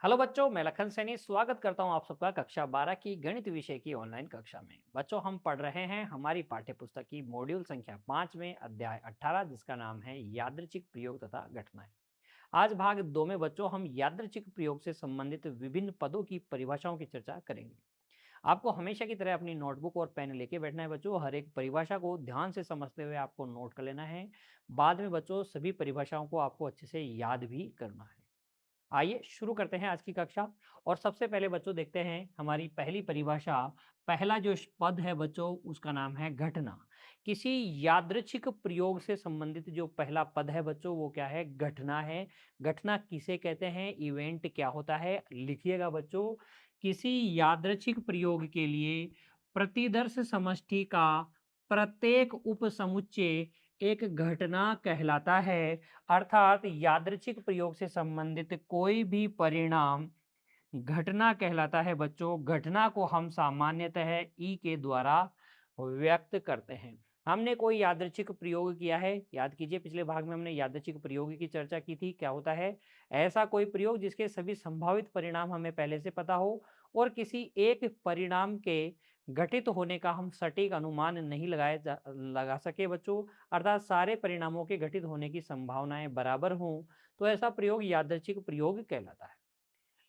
Hello बच्चों, मैं लखन सैनी स्वागत करता हूं आप सबका कक्षा 12 की गणित विषय की ऑनलाइन कक्षा में। बच्चों, हम पढ़ रहे हैं हमारी पाठ्य पुस्तक की मॉड्यूल संख्या 5 में अध्याय 18 जिसका नाम है यादृच्छिक प्रयोग तथा घटनाएं। आज भाग 2 में बच्चों हम यादृच्छिक प्रयोग से संबंधित विभिन्न पदों की परिभाषाओं की चर्चा करेंगे। आपको हमेशा की तरह अपनी नोटबुक और पेन लेके बैठना है बच्चों। हर एक परिभाषा को ध्यान से समझते हुए आपको नोट कर लेना है। बाद में बच्चों सभी परिभाषाओं को आपको अच्छे से याद भी करना है। आइए शुरू करते हैं आज की कक्षा। और सबसे पहले बच्चों देखते हैं हमारी पहली परिभाषा। पहला जो पद है बच्चों उसका नाम है घटना। किसी यादृच्छिक प्रयोग से संबंधित जो पहला पद है बच्चों वो क्या है? घटना है। घटना किसे कहते हैं? इवेंट क्या होता है? लिखिएगा बच्चों। किसी यादृच्छिक प्रयोग के लिए प्रतिदर्श समष्टि का प्रत्येक उपसमुच्चय एक घटना कहलाता है। अर्थात यादृच्छिक प्रयोग से संबंधित कोई भी परिणाम घटना कहलाता है बच्चों। घटना को हम सामान्यतः ई के द्वारा व्यक्त करते हैं। हमने कोई यादृच्छिक प्रयोग किया है, याद कीजिए पिछले भाग में हमने यादृच्छिक प्रयोग की चर्चा की थी। क्या होता है? ऐसा कोई प्रयोग जिसके सभी संभावित परिणाम हमें पहले से पता हो और किसी एक परिणाम के घटित होने का हम सटीक अनुमान नहीं लगा सके बच्चों। अर्थात सारे परिणामों के घटित होने की संभावनाएं बराबर हों तो ऐसा प्रयोग यादृच्छिक प्रयोग कहलाता है।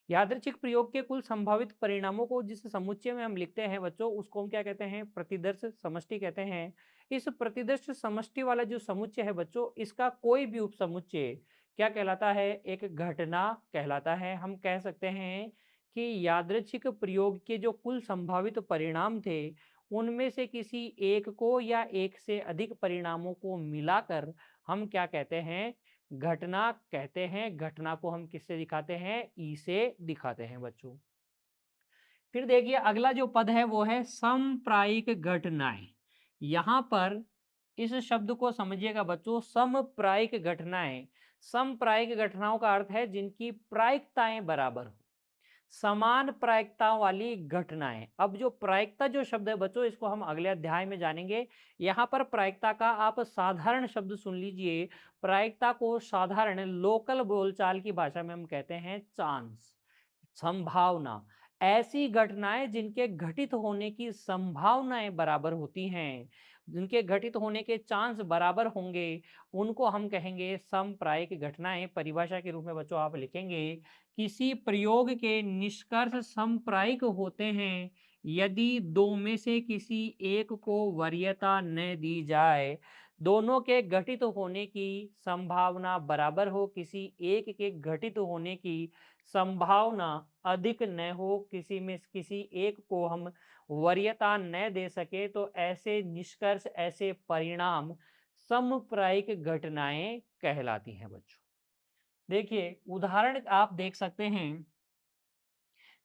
यादृच्छिक प्रयोग के कुल संभावित परिणामों को जिस समुच्चय में हम लिखते हैं बच्चों उसको हम क्या कहते हैं? प्रतिदर्श समष्टि कहते हैं। इस प्रतिदर्श समष्टि वाला जो समुच्चय है बच्चों इसका कोई भी उपसमुच्चय क्या कहलाता है? एक घटना कहलाता है। हम कह सकते हैं कि यादृच्छिक प्रयोग के जो कुल संभावित परिणाम थे उनमें से किसी एक को या एक से अधिक परिणामों को मिलाकर हम क्या कहते हैं? घटना कहते हैं। घटना को हम किससे दिखाते हैं? ई से दिखाते हैं बच्चों। फिर देखिए अगला जो पद है वो है समप्रायिक घटनाएं। यहां पर इस शब्द को समझिएगा बच्चों। समप्रायिक घटनाएं, समप्रायिक घटनाओं का अर्थ है जिनकी प्रायिकताएं बराबर हो, समान प्रायिकता वाली घटनाएं। अब जो प्रायिकता जो शब्द है बच्चों इसको हम अगले अध्याय में जानेंगे। यहाँ पर प्रायिकता का आप साधारण शब्द सुन लीजिए। प्रायिकता को साधारण लोकल बोलचाल की भाषा में हम कहते हैं चांस, संभावना। ऐसी घटनाएं जिनके घटित होने की संभावनाएं बराबर होती हैं, जिनके घटित होने के चांस बराबर होंगे, उनको हम कहेंगे समप्रायिक घटनाएं। परिभाषा के रूप में बच्चों आप लिखेंगे किसी प्रयोग के निष्कर्ष समप्रायिक होते हैं यदि दो में से किसी एक को वरीयता न दी जाए। दोनों के घटित होने की संभावना बराबर हो, किसी एक के घटित होने की संभावना अधिक न हो, किसी में किसी एक को हम वरीयता न दे सके तो ऐसे निष्कर्ष, ऐसे परिणाम समप्रायिक घटनाएं कहलाती हैं बच्चों। देखिए उदाहरण आप देख सकते हैं।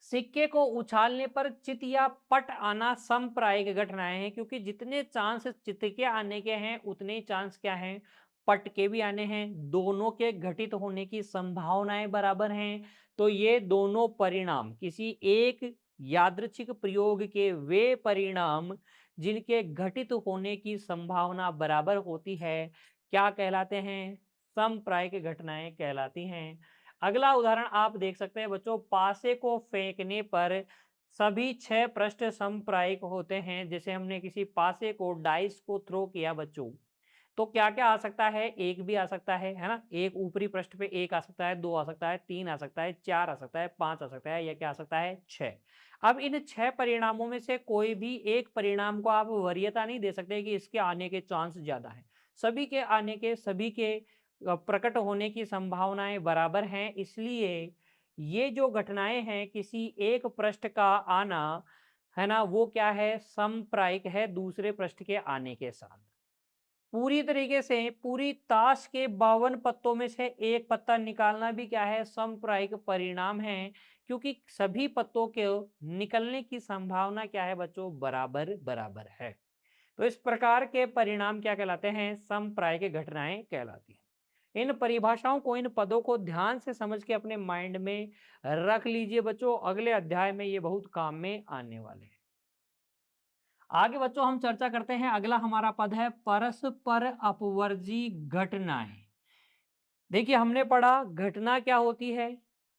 सिक्के को उछालने पर चित या पट आना समप्रायिक घटनाएं हैं, क्योंकि जितने चांस चित के आने के हैं उतने ही चांस क्या हैं? पट के भी आने हैं। दोनों के घटित होने की संभावनाएं बराबर हैं। तो ये दोनों परिणाम किसी एक यादृच्छिक प्रयोग के वे परिणाम जिनके घटित होने की संभावना बराबर होती है क्या कहलाते हैं? समप्रायिक घटनाएं कहलाती हैं। अगला उदाहरण आप देख सकते हैं बच्चों। पासे को फेंकने पर सभी 6 पृष्ठ समप्रायिक होते हैं। जैसे हमने किसी पासे को, डाइस को थ्रो किया बच्चों, तो क्या-क्या आ सकता है? 1 भी आ सकता है ना? एक ऊपरी पृष्ठ पे 1 आ सकता है, 2 आ सकता है, 3 आ सकता है, 4 आ सकता है, 5 आ सकता है, या क्या आ सकता है? 6। अब इन 6 परिणामों में से कोई भी एक परिणाम को आप वरीयता नहीं दे सकते कि इसके आने के चांस ज़्यादा हैं। सभी के आने के, सभी के प्रकट होने की संभावनाएं बराबर हैं। इसलिए ये जो घटनाएं हैं किसी एक पृष्ठ का आना है ना, वो क्या है? समप्रायिक है दूसरे पृष्ठ के आने के साथ। पूरी तरीके से पूरी ताश के 52 पत्तों में से एक पत्ता निकालना भी क्या है? समप्रायिक परिणाम है, क्योंकि सभी पत्तों के निकलने की संभावना क्या है बच्चों? बराबर बराबर है। तो इस प्रकार के परिणाम क्या कहलाते हैं? समप्रायिक घटनाएं कहलाती हैं। इन परिभाषाओं को, इन पदों को ध्यान से समझ के अपने माइंड में रख लीजिए बच्चों। अगले अध्याय में ये बहुत काम में आने वाले हैं। आगे बच्चों हम चर्चा करते हैं। अगला हमारा पद है परस्पर अपवर्जी घटनाएं। देखिए हमने पढ़ा घटना क्या होती है,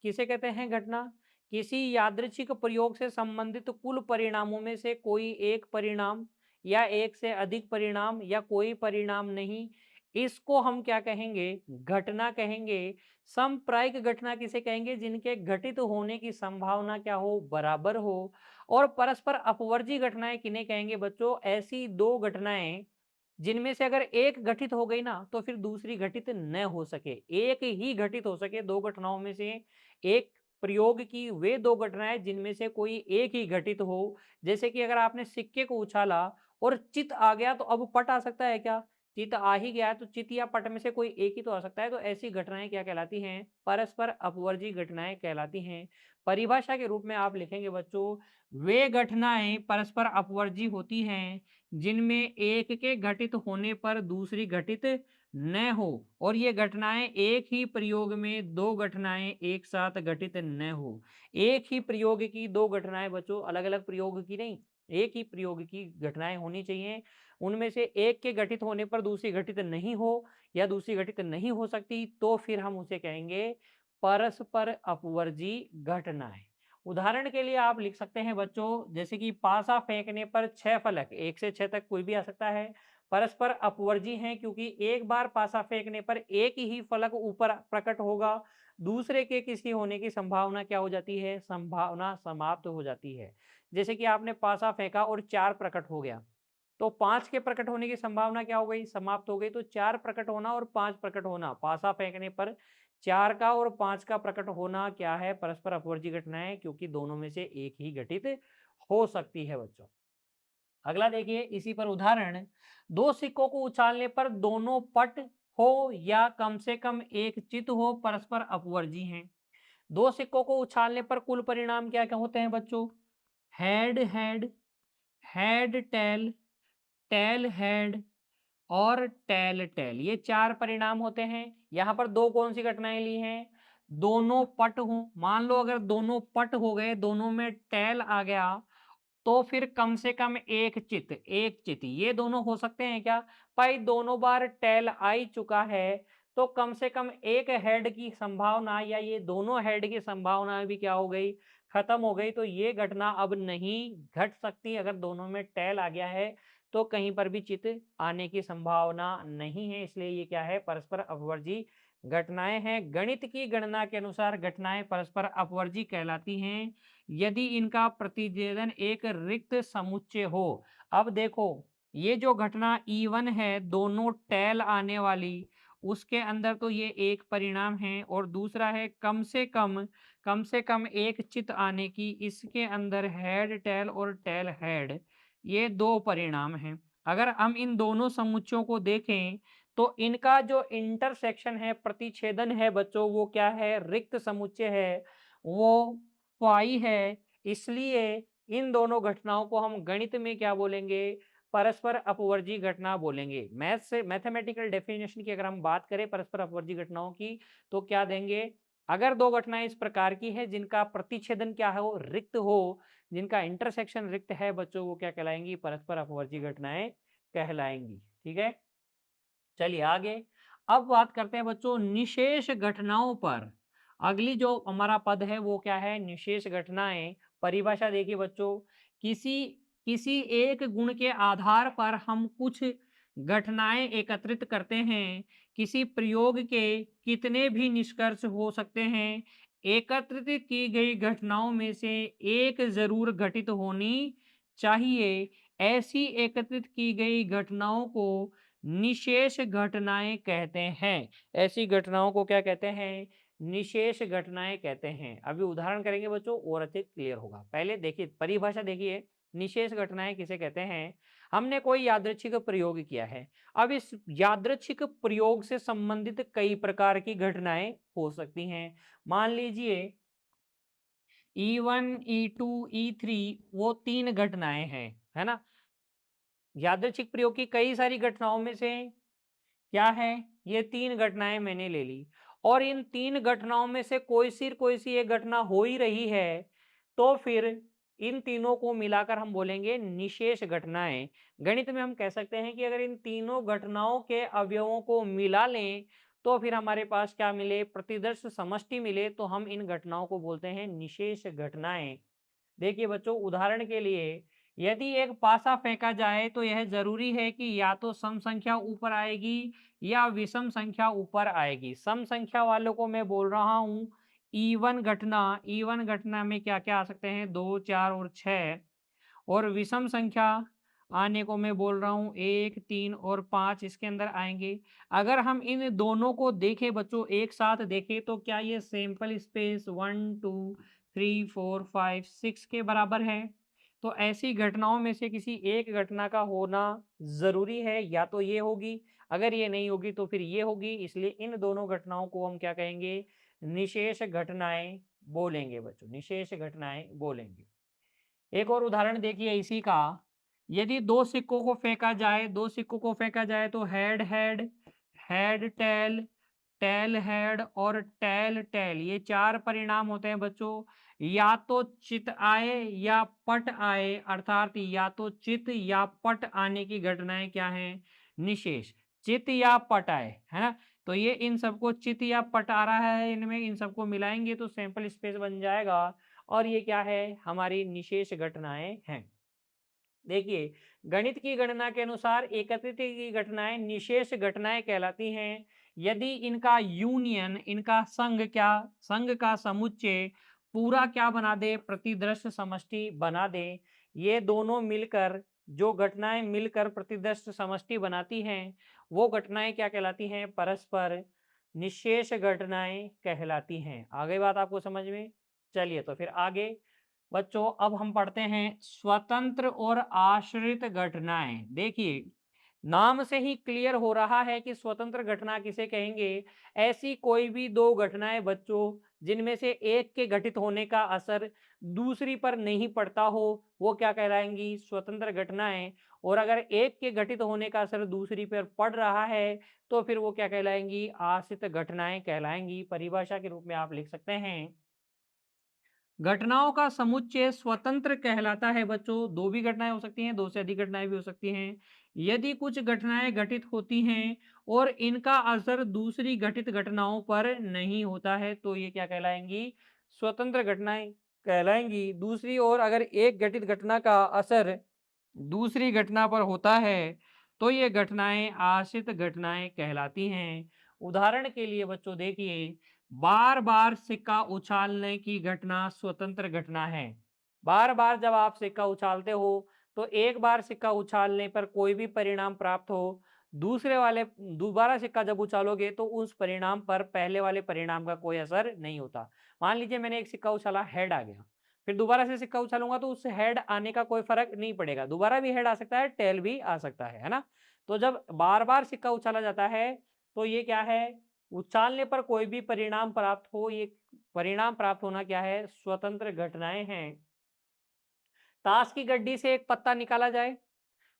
किसे कहते हैं घटना? किसी यादृच्छिक प्रयोग से संबंधित कुल परिणामों में से कोई एक परिणाम या एक से अधिक परिणाम या कोई परिणाम नहीं, इसको हम क्या कहेंगे? घटना कहेंगे। समप्रायिक घटना किसे कहेंगे? जिनके घटित होने की संभावना क्या हो? बराबर हो। और परस्पर अपवर्जी घटनाएं किन्हें कहेंगे बच्चों? ऐसी दो घटनाएं जिनमें से अगर एक घटित हो गई ना तो फिर दूसरी घटित न हो सके। एक ही घटित हो सके दो घटनाओं में से। एक प्रयोग की वे दो घटनाएं जिनमें से कोई एक ही घटित हो। जैसे कि अगर आपने सिक्के को उछाला और चित आ गया तो अब पट आ सकता है क्या? चित आ ही गया है तो चित या पट में से कोई एक ही तो आ सकता है। तो ऐसी घटनाएं क्या कहलाती हैं? परस्पर अपवर्जी घटनाएं कहलाती हैं। परिभाषा के रूप में आप लिखेंगे बच्चों, वे घटनाएं परस्पर अपवर्जी होती हैं जिनमें एक के घटित होने पर दूसरी घटित न हो और ये घटनाएं एक ही प्रयोग में दो घटनाएं एक साथ घटित न हो। एक ही प्रयोग की दो घटनाएं बच्चों, अलग अलग प्रयोग की नहीं, एक ही प्रयोग की घटनाएं होनी चाहिए। उनमें से एक के घटित होने पर दूसरी घटित नहीं हो या दूसरी घटित नहीं हो सकती तो फिर हम उसे कहेंगे परस्पर अपवर्जी घटनाएं। उदाहरण के लिए आप लिख सकते हैं बच्चों, जैसे कि पासा फेंकने पर 6 फलक, 1 से 6 तक कोई भी आ सकता है, परस्पर अपवर्जी हैं क्योंकि एक बार पासा फेंकने पर एक ही फलक ऊपर प्रकट होगा, दूसरे के किसी होने की संभावना क्या हो जाती है? संभावना समाप्त हो जाती है। जैसे कि आपने पासा फेंका और 4 प्रकट हो गया, तो 5 के प्रकट होने की संभावना क्या हो गई? समाप्त हो गई। तो 4 प्रकट होना और 5 प्रकट होना, पासा फेंकने पर 4 का और 5 का प्रकट होना क्या है? परस्पर अपवर्जी घटनाएं, क्योंकि दोनों में से एक ही घटित हो सकती है बच्चों। अगला देखिए इसी पर उदाहरण, दो सिक्कों को उछालने पर दोनों पट हो या कम से कम एक चित हो, परस्पर अपवर्जी हैं। दो सिक्कों को उछालने पर कुल परिणाम क्या क्या होते हैं बच्चों? Head head, head tail, tail head और टेल टेल, ये 4 परिणाम होते हैं। यहाँ पर दो कौन सी घटनाएं ली हैं? दोनों पट हों। मान लो अगर दोनों पट हो गए, दोनों में टेल आ गया, तो फिर कम से कम एक चित ये दोनों हो सकते हैं क्या? भाई दोनों बार टेल आ ही चुका है तो कम से कम एक हेड की संभावना या ये दोनों हेड की संभावना भी क्या हो गई? खत्म हो गई। तो ये घटना अब नहीं घट सकती। अगर दोनों में टेल आ गया है तो कहीं पर भी चित आने की संभावना नहीं है, इसलिए ये क्या है? परस्पर अपवर्जी घटनाएं हैं। गणित की गणना के अनुसार घटनाएं परस्पर अपवर्जी कहलाती हैं यदि इनका प्रतिच्छेदन एक रिक्त समुच्चय हो। अब देखो, ये जो घटना E1 है, दोनों टेल आने वाली, उसके अंदर तो ये एक परिणाम है और दूसरा है कम से कम एक चित आने की, इसके अंदर हेड टेल और टेल हेड, ये दो परिणाम हैं। अगर हम इन दोनों समुच्चयों को देखें तो इनका जो इंटरसेक्शन है, प्रतिच्छेदन है बच्चों, वो क्या है? रिक्त समुच्चय है, वो पाई है। इसलिए इन दोनों घटनाओं को हम गणित में क्या बोलेंगे? परस्पर अपवर्जी घटना बोलेंगे। मैथ से मैथमेटिकल डेफिनेशन की अगर हम बात करें परस्पर अपवर्जी घटनाओं की तो क्या देंगे? अगर दो घटनाएं इस प्रकार की है जिनका प्रतिच्छेदन क्या है? वो रिक्त हो, जिनका इंटरसेक्शन रिक्त है बच्चों, वो क्या कहलाएंगी? परस्पर अपवर्जी घटनाएं कहलाएंगी। ठीक है, चलिए आगे। अब बात करते हैं बच्चों निशेष घटनाओं पर। अगली जो हमारा पद है वो क्या है? निशेष घटनाएं। परिभाषा देखिए बच्चों, किसी किसी एक गुण के आधार पर हम कुछ घटनाएं एकत्रित करते हैं। किसी प्रयोग के कितने भी निष्कर्ष हो सकते हैं, एकत्रित की गई घटनाओं में से एक जरूर घटित होनी चाहिए। ऐसी एकत्रित की गई घटनाओं को निशेष घटनाएं कहते हैं। ऐसी घटनाओं को क्या कहते हैं? निशेष घटनाएं कहते हैं। अभी उदाहरण करेंगे बच्चों और अधिक क्लियर होगा। पहले देखिए परिभाषा देखिए, निशेष घटनाएं किसे कहते हैं? हमने कोई यादृच्छिक प्रयोग किया है। अब इस यादृच्छिक प्रयोग से संबंधित कई प्रकार की घटनाएं हो सकती हैं। मान लीजिए E1, E2, E3 वो 3 घटनाएं हैं, है ना? यादृच्छिक प्रयोग की कई सारी घटनाओं में से क्या है? ये 3 घटनाएं मैंने ले ली और इन 3 घटनाओं में से कोई सी एक घटना हो ही रही है, तो फिर इन तीनों को मिलाकर हम बोलेंगे निशेष घटनाएं। गणित में हम कह सकते हैं कि अगर इन तीनों घटनाओं के अवयवों को मिला लें तो फिर हमारे पास क्या मिले, प्रतिदर्श समष्टि मिले, तो हम इन घटनाओं को बोलते हैं निशेष घटनाएं। देखिए बच्चों, उदाहरण के लिए यदि एक पासा फेंका जाए तो यह जरूरी है कि या तो सम संख्या ऊपर आएगी या विषम संख्या ऊपर आएगी। सम संख्या वालों को मैं बोल रहा हूं ई वन घटना में क्या क्या आ सकते हैं, 2, 4 और 6। और विषम संख्या आने को मैं बोल रहा हूँ 1, 3 और 5 इसके अंदर आएंगे। अगर हम इन दोनों को देखें बच्चों, एक साथ देखें, तो क्या ये सैंपल स्पेस 1, 2, 3, 4, 5, 6 के बराबर है? तो ऐसी घटनाओं में से किसी एक घटना का होना जरूरी है, या तो ये होगी, अगर ये नहीं होगी तो फिर ये होगी। इसलिए इन दोनों घटनाओं को हम क्या कहेंगे, निशेष घटनाएं बोलेंगे बच्चों, निशेष घटनाएं बोलेंगे। एक और उदाहरण देखिए इसी का। यदि दो सिक्कों को फेंका जाए, दो सिक्कों को फेंका जाए तो head head, head tail, tail head और टेल टेल, ये 4 परिणाम होते हैं बच्चों। या तो चित आए या पट आए, अर्थात या तो चित या पट आने की घटनाएं क्या हैं, निशेष। चित या पट आए, है ना। तो ये इन सबको चित या पट आ रहा है, इनमें इन सबको मिलाएंगे तो सैंपल स्पेस बन जाएगा, और ये क्या है, हमारी निशेष घटनाएं हैं। देखिए, गणित की गणना के अनुसार एकत्रित की घटनाएं निशेष घटनाएं कहलाती हैं यदि इनका यूनियन, इनका संघ, क्या संघ का समुच्चय पूरा क्या बना दे, प्रतिदृष्ट समष्टि बना दे। ये दोनों मिलकर, जो घटनाएं मिलकर प्रतिदृष्ट समष्टि बनाती हैं, वो घटनाएं क्या कहलाती हैं, परस्पर निशेष घटनाएं कहलाती हैं। आगे बात आपको समझ में। चलिए तो फिर आगे बच्चों, अब हम पढ़ते हैं स्वतंत्र और आश्रित घटनाएं। देखिए, नाम से ही क्लियर हो रहा है कि स्वतंत्र घटना किसे कहेंगे। ऐसी कोई भी दो घटनाएं बच्चों जिनमें से एक के घटित होने का असर दूसरी पर नहीं पड़ता हो, वो क्या कहलाएंगी, स्वतंत्र घटनाएं। और अगर एक के घटित होने का असर दूसरी पर पड़ रहा है तो फिर वो क्या कहलाएंगी, आश्रित घटनाएं कहलाएंगी। परिभाषा के रूप में आप लिख सकते हैं, घटनाओं का समुच्चय स्वतंत्र कहलाता है बच्चों। दो भी घटनाएं हो सकती हैं, दो से अधिक घटनाएं भी हो सकती हैं। यदि कुछ घटनाएं घटित होती हैं और इनका असर दूसरी घटित घटनाओं पर नहीं होता है तो ये क्या कहलाएंगी, स्वतंत्र घटनाएं कहलाएंगी। दूसरी ओर अगर एक घटित घटना का असर दूसरी घटना पर होता है तो ये घटनाएं आश्रित घटनाएं कहलाती हैं। उदाहरण के लिए बच्चों देखिए, बार बार सिक्का उछालने की घटना स्वतंत्र घटना है। बार बार जब आप सिक्का उछालते हो तो एक बार सिक्का उछालने पर कोई भी परिणाम प्राप्त हो, दूसरे वाले दोबारा सिक्का जब उछालोगे तो उस परिणाम पर पहले वाले परिणाम का कोई असर नहीं होता। मान लीजिए मैंने एक सिक्का उछाला, हेड आ गया, फिर दोबारा से सिक्का उछालूंगा तो उस हेड आने का कोई फर्क नहीं पड़ेगा, दोबारा भी हेड आ सकता है, टेल भी आ सकता है ना। तो जब बार बार सिक्का उछाला जाता है तो ये क्या है, उछालने पर कोई भी परिणाम प्राप्त हो, ये परिणाम प्राप्त होना क्या है, स्वतंत्र घटनाएं हैं। ताश की गड्डी से एक पत्ता निकाला जाए,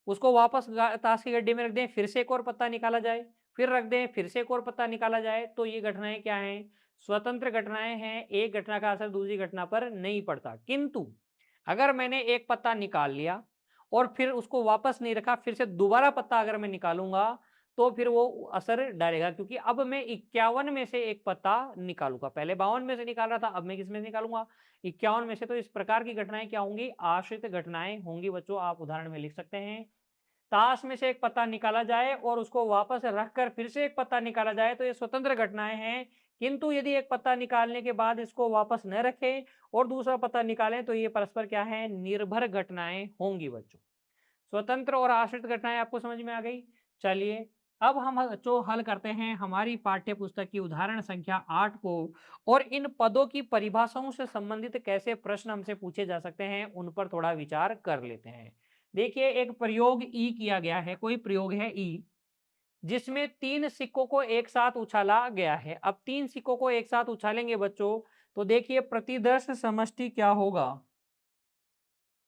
उसको वापस ताश की गड्डी में रख दें, फिर से एक और पत्ता निकाला जाए, फिर रख दें, फिर से एक और पत्ता निकाला जाए, तो ये घटनाएं क्या हैं, स्वतंत्र घटनाएं हैं। एक घटना का असर दूसरी घटना पर नहीं पड़ता। किंतु अगर मैंने एक पत्ता निकाल लिया और फिर उसको वापस नहीं रखा, फिर से दोबारा पत्ता अगर मैं निकालूंगा तो फिर वो असर डालेगा, क्योंकि अब मैं 51 में से एक पत्ता निकालूंगा। पहले 52 में से निकाल रहा था, अब मैं किस में से निकालूंगा, 51 में से। तो इस प्रकार की घटनाएं क्या होंगी, आश्रित घटनाएं होंगी बच्चों। आप उदाहरण में लिख सकते हैं, ताश में से एक पत्ता निकाला जाए और उसको वापस रखकर फिर से एक पत्ता निकाला जाए तो ये स्वतंत्र घटनाएं हैं। किंतु यदि एक पत्ता निकालने के बाद इसको वापस न रखें और दूसरा पत्ता निकालें तो ये परस्पर क्या है, निर्भर घटनाएं होंगी बच्चों। स्वतंत्र और आश्रित घटनाएं आपको समझ में आ गई। चलिए अब हम बच्चों हल करते हैं हमारी पाठ्य पुस्तक की उदाहरण संख्या 8 को, और इन पदों की परिभाषाओं से संबंधित कैसे प्रश्न हमसे पूछे जा सकते हैं उन पर थोड़ा विचार कर लेते हैं। देखिए, एक प्रयोग ई किया गया है, कोई प्रयोग है ई, जिसमें 3 सिक्कों को एक साथ उछाला गया है। अब 3 सिक्कों को एक साथ उछालेंगे बच्चों तो देखिए प्रतिदर्श समष्टि क्या होगा।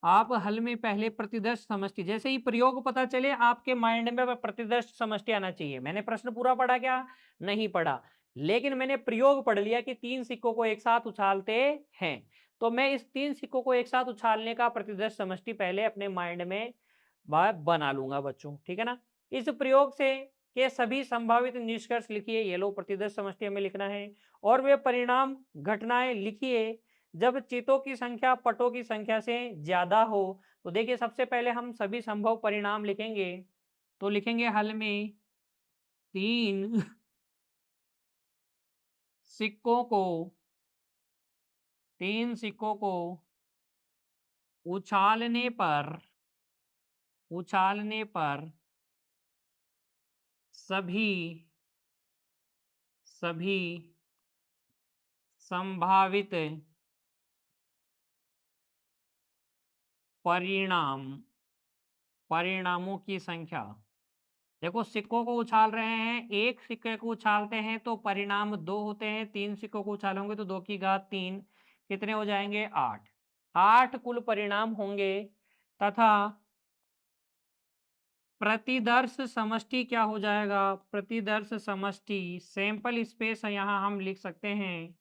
आप हल में पहले प्रतिदर्श समष्टि, जैसे ही प्रयोग पता चले आपके माइंड में वह प्रतिदर्श समष्टि आना चाहिए। मैंने प्रश्न पूरा पढ़ा क्या, नहीं पढ़ा, लेकिन मैंने प्रयोग पढ़ लिया कि 3 सिक्कों को एक साथ उछालते हैं, तो मैं इस 3 सिक्कों को एक साथ उछालने का प्रतिदर्श समष्टि पहले अपने माइंड में बना लूंगा बच्चों, ठीक है ना। इस प्रयोग से के सभी संभावित निष्कर्ष लिखिए। ये लो प्रतिदर्श समष्टि हमें लिखना है। और वे परिणाम घटनाएं लिखिए जब चितों की संख्या पटों की संख्या से ज्यादा हो। तो देखिए सबसे पहले हम सभी संभव परिणाम लिखेंगे। तो लिखेंगे हल में 3 सिक्कों को 3 सिक्कों को उछालने पर सभी सभी संभावित परिणामों की संख्या। देखो सिक्कों को उछाल रहे हैं, एक सिक्के को उछालते हैं तो परिणाम 2 होते हैं, 3 सिक्कों को उछालोगे तो 2 की घात 3 कितने हो जाएंगे 8। 8 कुल परिणाम होंगे तथा प्रतिदर्श समष्टि क्या हो जाएगा? प्रतिदर्श समष्टि सैंपल स्पेस यहाँ हम लिख सकते हैं,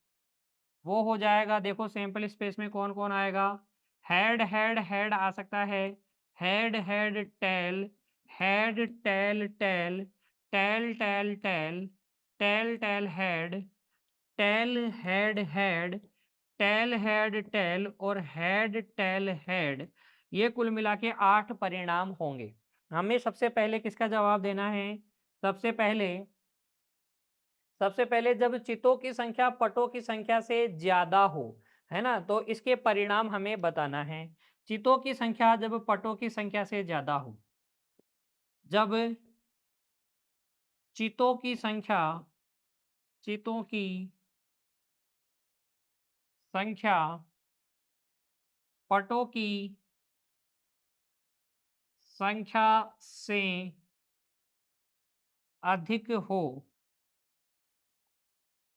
वो हो जाएगा। देखो सैंपल स्पेस में कौन कौन आएगा? हेड हेड हेड आ सकता है, head head tail, head tail tail, tail tail tail, tail tail head, tail head head, tail head tail और हेड टेल हेड। ये कुल मिला के 8 परिणाम होंगे। हमें सबसे पहले किसका जवाब देना है? सबसे पहले जब चितों की संख्या पटों की संख्या से ज्यादा हो, है ना, तो इसके परिणाम हमें बताना है। चितों की संख्या जब पटों की संख्या से ज्यादा हो, जब चितों की संख्या चितों की संख्या पटों की संख्या से अधिक हो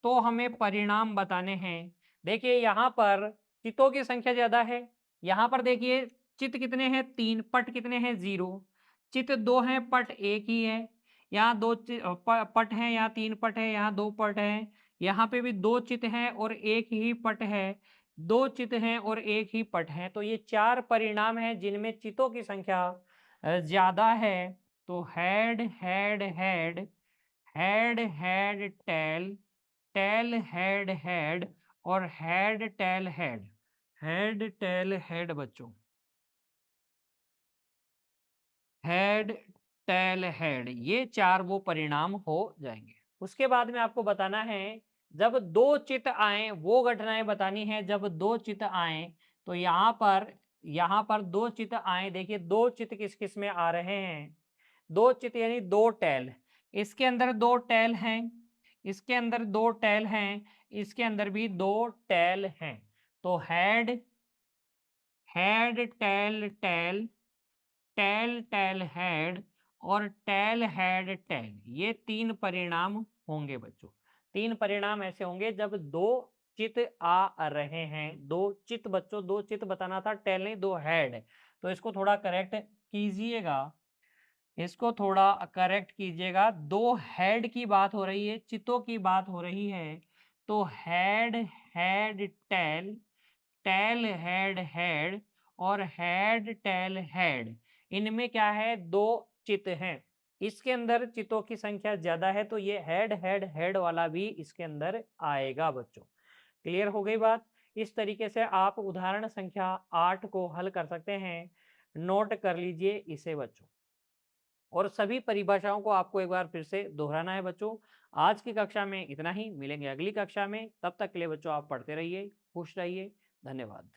तो हमें परिणाम बताने हैं। देखिए यहाँ पर चितों की संख्या ज्यादा है, यहाँ पर देखिए चित कितने हैं 3, पट कितने हैं 0, चित 2 हैं पट 1 ही है। यहाँ पट हैं, यहाँ 3 पट है, यहाँ 2 पट है, यहाँ पे भी 2 चित हैं और 1 ही पट है, 2 चित हैं और 1 ही पट है। तो ये 4 परिणाम हैं जिनमें चितों की संख्या ज्यादा है। तो head head head, head head tail, tail head head और head tail head, head tail head बच्चों, हेड टेल हेड, ये 4 वो परिणाम हो जाएंगे। उसके बाद में आपको बताना है जब 2 चित आए वो घटनाएं बतानी है। जब 2 चित आए तो यहाँ पर 2 चित आए, देखिए 2 चित किस किस में आ रहे हैं? 2 चित यानी 2 टेल, इसके अंदर 2 टेल हैं, इसके अंदर 2 टेल हैं, इसके अंदर भी 2 टेल हैं। तो head head tail tail, tail tail head और टेल हेड टेल, ये 3 परिणाम होंगे बच्चों। 3 परिणाम ऐसे होंगे जब 2 चित आ रहे हैं। 2 चित बच्चों, 2 चित बताना था, टेल नहीं 2 हेड। तो इसको थोड़ा करेक्ट कीजिएगा, इसको थोड़ा करेक्ट कीजिएगा। 2 हेड की बात हो रही है, चितों की बात हो रही है। तो head head tail, tail head head और हेड टेल हेड, इनमें क्या है? 2 चित हैं। इसके अंदर चितों की संख्या ज्यादा है तो ये हेड हेड हेड वाला भी इसके अंदर आएगा बच्चों। क्लियर हो गई बात? इस तरीके से आप उदाहरण संख्या 8 को हल कर सकते हैं। नोट कर लीजिए इसे बच्चों। और सभी परिभाषाओं को आपको एक बार फिर से दोहराना है बच्चों। आज की कक्षा में इतना ही, मिलेंगे अगली कक्षा में। तब तक के लिए बच्चों आप पढ़ते रहिए, खुश रहिए। धन्यवाद।